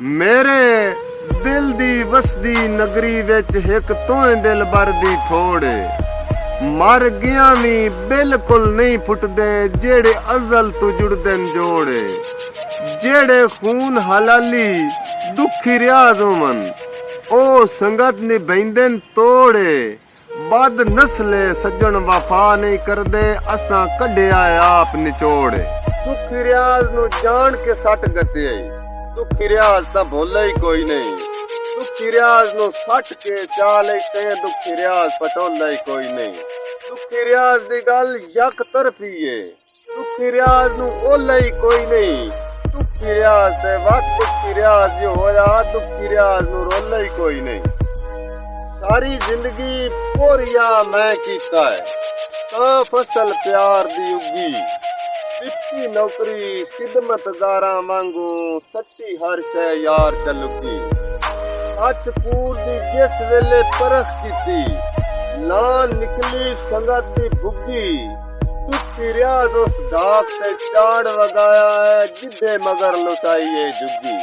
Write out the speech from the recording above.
ਮੇਰੇ ਦਿਲ ਦੀ ਵਸਦੀ ਨਗਰੀ ਵਿੱਚ ਇੱਕ ਤੂੰ ਦਿਲ ਬਰਦੀ ਥੋੜੇ ਮਰ ਗਿਆ ਵੀ ਬਿਲਕੁਲ ਨਹੀਂ ਫੁੱਟਦੇ ਜਿਹੜੇ ਅਜ਼ਲ ਤੋਂ ਜੁੜਦੇ ਨੇ ਜੋੜੇ ਜਿਹੜੇ ਖੂਨ ਹਲਾਲੀ ਦੁਖੀ ਰਿਆਜ਼ ਹੋਵਨ ਉਹ ਸੰਗਤ ਨਿਭਾਉਂਦੇ ਨੇ ਤੋੜੇ ਬਦ ਨਸਲੇ ਸੱਜਣ ਵਫਾ ਨਹੀਂ ਕਰਦੇ ਅਸਾਂ ਕੱਢਿਆ ਆਪ ਨਿਚੋੜੇ ਦੁਖੀ ਰਿਆਜ਼ ਨੂੰ ਜਾਣ ਕੇ ਸੱਟ ਗਤੇ ਦੁਖੀ ਰਿਆਜ਼ ਤਾਂ ਭੁੱਲੇ ਹੀ ਕੋਈ ਨਹੀਂ ਦੁਖੀ ਰਿਆਜ਼ ਨੂੰ ਸੱਟ ਕੇ ਚਾਲ ਸੇ ਦੁਖੀ ਰਿਆਜ਼ ਪਟੋਲਾ ਹੀ ਕੋਈ ਨਹੀਂ ਦੁਖੀ ਰਿਆਜ਼ ਦੀ ਗੱਲ ਯਕ ਤਰਫੀ ਏ ਦੁਖੀ ਰਿਆਜ਼ ਨੂੰ ਓਲਾ ਹੀ ਕੋਈ ਨਹੀਂ ਦੁਖੀ ਰਿਆਜ਼ ਦੇ ਵਕਤ ਦੁਖੀ ਰਿਆਜ਼ ਜੋ ਹੋਇਆ ਦੁਖੀ ਰਿਆਜ਼ ਨੂੰ ਰੋਲਾ ਹੀ ਕੋਈ ਨਹੀਂ ਸਾਰੀ ਜ਼ਿੰਦਗੀ ਪੋਰੀਆ ਮੈਂ ਕੀਤਾ ਹੈ ਤਾਂ ਫਸਲ ਪਿਆਰ ਦੀ ਉੱਗੀ ਦਿੱਤੀ ਨੌਕਰੀ ਖਿਦਮਤਗਾਰਾਂ ਵਾਂਗੂ ਸੱਚੀ ਹਰ ਸ਼ੈ ਯਾਰ ਚੱਲੂਗੀ ਸੱਚ ਕੂੜ ਦੀ ਜਿਸ ਵੇਲੇ ਪਰਖ ਕੀਤੀ ਲਾਂ ਨਿਕਲੀ ਸੰਗਤ ਦੀ ਭੁੱਗੀ ਦੁਖੀ ਰਿਆਜ਼ ਉਸ ਦਾਗ ਤੇ ਚਾੜ ਵਗਾਇਆ ਹੈ ਜਿੱਦੇ ਮਗਰ ਲੁਟਾਈਏ ਜੁੱਗੀ।